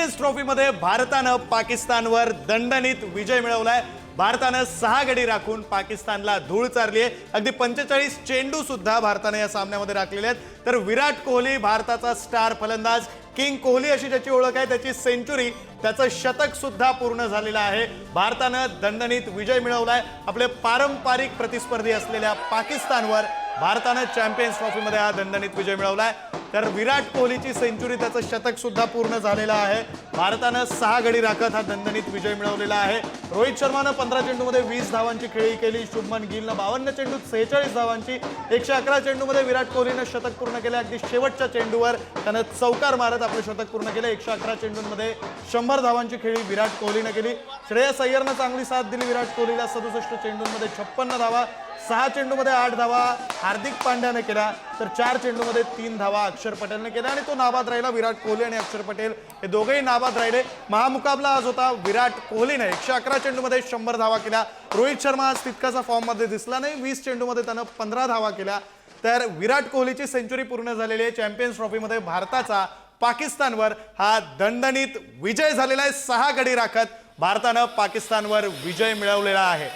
Champions ट्रॉफीमध्ये भारतानं पाकिस्तानवर दणदणीत विजय मिळवलाय। भारतानं 6 गडी राखून पाकिस्तानला धूळ चारली आहे। अगदी 45 चेंडू सुद्धा भारताने या सामन्यामध्ये राखलेले आहेत। तर विराट कोहली भारताचा स्टार फलंदाज किंग कोहली अशी ज्याची ओळख आहे त्याची सेंचुरी त्याचं शतक सुद्धा पूर्ण झालेलं आहे। भारतानं दणदणीत विजय मिळवलाय। आपले पारंपरिक प्रतिस्पर्धी असलेल्या पाकिस्तानवर भारतानं चॅम्पियन्स ट्रॉफीमध्ये हा दणदणीत विजय मिळवलाय। तर विराट कोहलीची सेंचुरी त्याचं शतक सुद्धा पूर्ण झालेलं आहे। भारतानं 6 गडी राखत हा दणदणीत विजय मिळवलेला आहे। रोहित शर्मानं 15 चेंडूमध्ये 20 धावांची खेळी केली। शुभमन गिलनं 52 चेंडूत 46 धावांची 111 चेंडूमध्ये विराट कोहलीनं शतक पूर्ण केले। अगदी शेवटच्या चेंडूवर त्यानं चौकार मारत आपले शतक पूर्ण केले। 111 चेंडूंमध्ये 100 धावांची खेळी विराट कोहलीनं केली। श्रेयस अय्यरनं चांगली साथ दिली विराट कोहलीला। 67 चेंडूंमध्ये 56 धावा, 6 चेंडूमध्ये 8 धावा हार्दिक पांड्याने केल्या। तर 4 चेंडूमध्ये 3 धावा अक्षर पटेलने केल्या आणि तो नाबाद राहिला। विराट कोहली आणि अक्षर पटेल हे दोघेही नाबाद राहिले। महामुकाबला आज होता। विराट कोहलीने 111 चेंडूमध्ये 100 धावा केल्या। रोहित शर्मा आज तितकासा फॉर्म मध्ये दिसला नाही। 20 चेंडूमध्ये त्यानं 15 धावा केल्या। तर विराट कोहलीची सेंचुरी पूर्ण झालेली आहे। चॅम्पियन्स ट्रॉफीमध्ये भारताचा पाकिस्तानवर हा दणदणीत विजय झालेला आहे। 6 गडी राखत भारतानं पाकिस्तानवर विजय मिळवलेला आहे।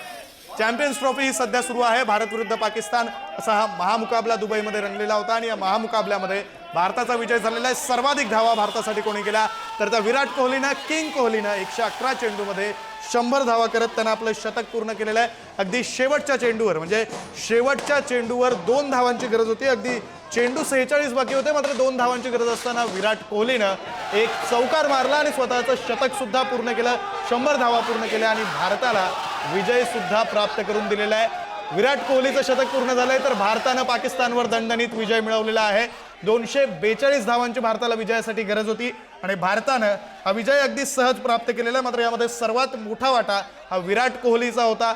चॅम्पियन्स ट्रॉफी ही सध्या सुरू आहे। भारत विरुद्ध पाकिस्तान असा हा महामुकाबला दुबईमध्ये रंगलेला होता आणि या महामुकाबल्यामध्ये भारताचा विजय झालेला आहे। सर्वाधिक धावा भारतासाठी कोणी केल्या तर त्या विराट कोहलीनं किंग कोहलीनं 111 चेंडूमध्ये 100 धावा करत त्यांना आपलं शतक पूर्ण केलेलं आहे। अगदी शेवटच्या चेंडूवर म्हणजे शेवटच्या चेंडूवर 2 धावांची गरज होती। अगदी चेंडू 46 बाकी होते, मात्र 2 धावांची गरज असताना विराट कोहलीनं एक चौकार मारला आणि स्वतःचं शतक सुद्धा पूर्ण केलं। 100 धावा पूर्ण केल्या आणि भारताला विजय सुद्धा प्राप्त करून दिलेला आहे। विराट कोहलीचं शतक पूर्ण झालंय तर भारतानं पाकिस्तानवर दणदणीत विजय मिळवलेला आहे। 242 धावांची भारताला विजयासाठी गरज होती आणि भारतानं हा विजय अगदी सहज प्राप्त केलेला आहे। मात्र यामध्ये सर्वात मोठा वाटा हा विराट कोहलीचा होता।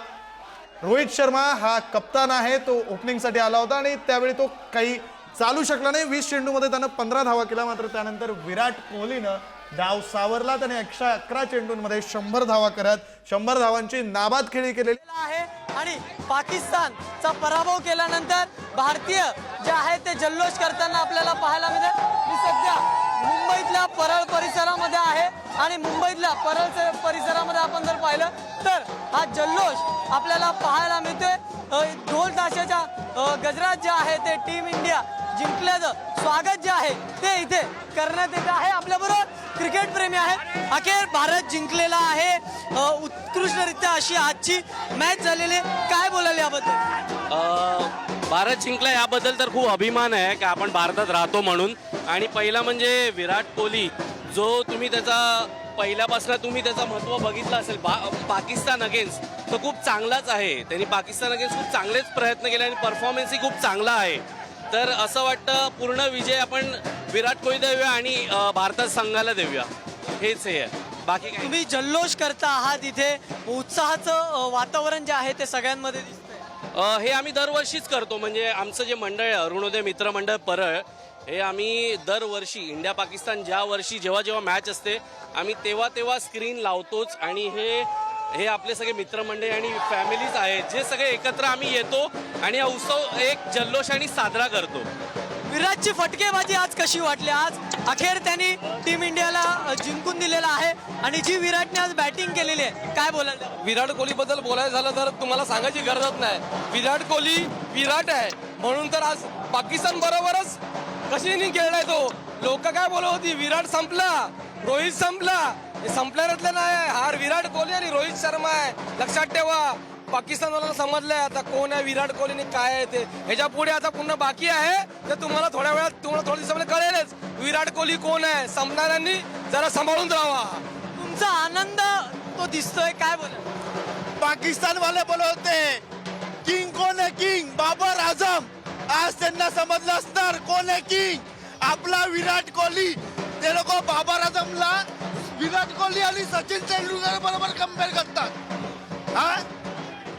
रोहित शर्मा हा कप्तान आहे, तो ओपनिंगसाठी आला होता आणि त्यावेळी तो काही चालू शकला नाही। 20 चेंडूमध्ये त्यानं 15 धावा केल्या। मात्र त्यानंतर विराट कोहलीनं डाव सावरला। त्याने 111 चेंडूंमध्ये 100 धावा करत 100 धावांची नाबाद खेळी केलेली आहे आणि पाकिस्तानचा पराभव केल्यानंतर भारतीय जे आहे ते जल्लोष करताना आपल्याला पाहायला मिळते। मी सध्या मुंबईतल्या परळ परिसरामध्ये आहे आणि मुंबईतल्या परळ परिसरामध्ये आपण जर पाहिलं तर हा जल्लोष आपल्याला पाहायला मिळतोय। ढोल ताशाच्या गजरात जे आहे ते टीम इंडिया जिंकल्याचं स्वागत जे आहे ते इथे करण्यात येत आहे। आपल्याबरोबर क्रिकेट प्रेमी आहेत। अखेर भारत जिंकलेला आहे। उत्कृष्टरित्या अशी आजची मॅच झालेली आहे। काय बोलाल याबद्दल? भारत जिंकला याबद्दल तर खूप अभिमान आहे की आपण भारतात राहतो म्हणून। आणि पहिला म्हणजे विराट कोहली जो तुम्ही त्याचा पहिल्यापासून तुम्ही त्याचं महत्त्व बघितलं असेल पाकिस्तान अगेन्स्ट तो खूप चांगलाच आहे। त्यांनी पाकिस्तान अगेन्स्ट खूप चांगलेच प्रयत्न केले आणि परफॉर्मन्सही खूप चांगला आहे। तर असं वाटतं पूर्ण विजय आपण विराट कोहली देऊया आणि भारतात संघाला देऊया, हेच हे आहे, बाकी काही। तुम्ही जल्लोष करता आहात इथे, उत्साहाचं वातावरण जे आहे ते सगळ्यांमध्ये दिसतंय। हे आम्ही दरवर्षीच करतो। म्हणजे आमचं जे मंडळ आहे अरुणोदय मित्र मंडळ परळ, हे आम्ही दरवर्षी इंडिया पाकिस्तान ज्या वर्षी जेव्हा जेव्हा मॅच असते आम्ही तेव्हा स्क्रीन लावतोच। आणि हे आपले सगळे मित्रमंडळी आणि फॅमिलीज आहेत जे सगळे एकत्र आम्ही येतो आणि हा उत्सव एक जल्लोषाने साजरा करतो। विराटची फटकेबाजी आज कशी वाटली? आज अखेर त्यांनी टीम इंडियाला जिंकून दिलेला आहे आणि जी विराटने आज बॅटिंग केलेली आहे, काय बोलाल? विराट कोहली बद्दल बोलायचं झालं तर तुम्हाला सांगायची गरजच नाही। विराट कोहली विराट आहे म्हणून तर आज पाकिस्तान बरोबरच कशी नाही खेळलाय तो। लोक काय बोलत होती विराट संपला, रोहित संपला, हे संपल्यातलं नाही। हार विराट कोहली आणि रोहित शर्मा आहे, लक्षात ठेवा। पाकिस्तानवाला समजलंय आता कोण आहे विराट कोहली आणि काय आहे ते। ह्याच्या पुढे आता पुन्हा बाकी आहे तर तुम्हाला थोड्या वेळात तुम्हाला थोड्या दिवसामध्ये कळेलच विराट कोहली कोण आहे। संपणाऱ्यांनी जरा सांभाळून राहावा। तुमचा आनंद तो दिसतोय, काय बोलाल? पाकिस्तान वाले बोलत होते किंग कोण आहे, किंग बाबर आझम। आज त्यांना समजलं असणार कोण आहे किंग, आपला विराट कोहली। ते लोक बाबर आझमला विराट कोहली आणि सचिन तेंडुलकर बरोबर कम्पेअर करतात। हा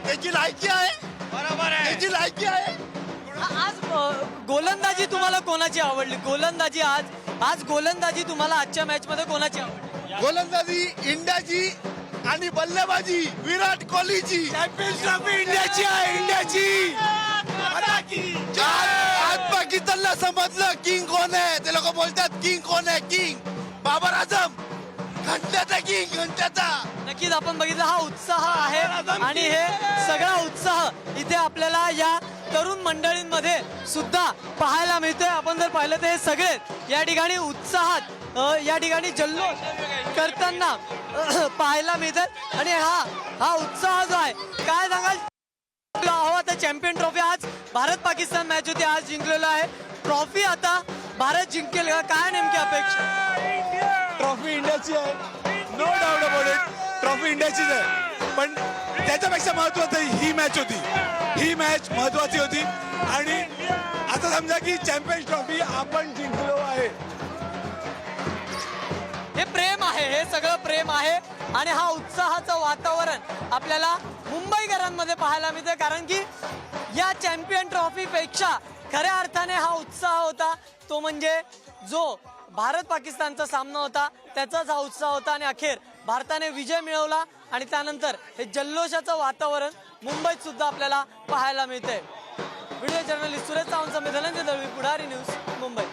त्याची लायकी आहे, बरोबर आहे, त्याची लायकी आहे। आज गोलंदाजी तुम्हाला कोणाची आवडली? गोलंदाजी आज गोलंदाजी तुम्हाला आजच्या मॅच मध्ये कोणाची आवडली? गोलंदाजी इंडियाची आणि बल्लेबाजी विराट कोहलीची। चॅम्पियन्स ट्रॉफी इंडियाची आहे, इंडियाची। आज पाकिस्तानला समजलं किंग कोण आहे। ते लोक बोलतात किंग कोण आहे, किंग बाबर आझम। घंट्याचा किंग घंट्याचा. नक्कीच आपण बघितलं हा उत्साह आहे आणि हे सगळा उत्साह इथे आपल्याला या तरुण मंडळींमध्ये सुद्धा पाहायला मिळतोय. आपण जर पाहिलं तर हे सगळे या ठिकाणी उत्साहात या ठिकाणी जल्लोष करताना पाहायला मिळतात आणि हा उत्साह जो आहे काय सांगाल आता चॅम्पियन ट्रॉफी आज भारत पाकिस्तान मॅच होती आज जिंकलेला आहे ट्रॉफी आता भारत जिंकेल का काय नेमकी अपेक्षा ट्रॉफी इंडियाची आहे no doubt about it trophy इंडियाचीच आहे पण त्याच्यापेक्षा महत्वाचं ही मॅच होती ही मॅच महत्वाची होती आणि आता समजा की चॅम्पियन्स ट्रॉफी आपण जिंकलो आहे हे प्रेम आहे हे सगळं प्रेम आहे आणि हा उत्साहाचं वातावरण आपल्याला मुंबईकरांमध्ये पाहायला मिळते कारण की या चॅम्पियन ट्रॉफी पेक्षा खऱ्या अर्थाने हा उत्साह होता तो म्हणजे जो भारत पाकिस्तानचा सामना होता त्याचाच हा उत्साह होता आणि अखेर भारताने विजय मिळवला आणि त्यानंतर हे जल्लोषाचं वातावरण मुंबईत सुद्धा आपल्याला पाहायला मिळते. व्हिडिओ जर्नलिस्ट सुरेश सावंत, धनंजय दळवी, पुढारी न्यूज, मुंबई.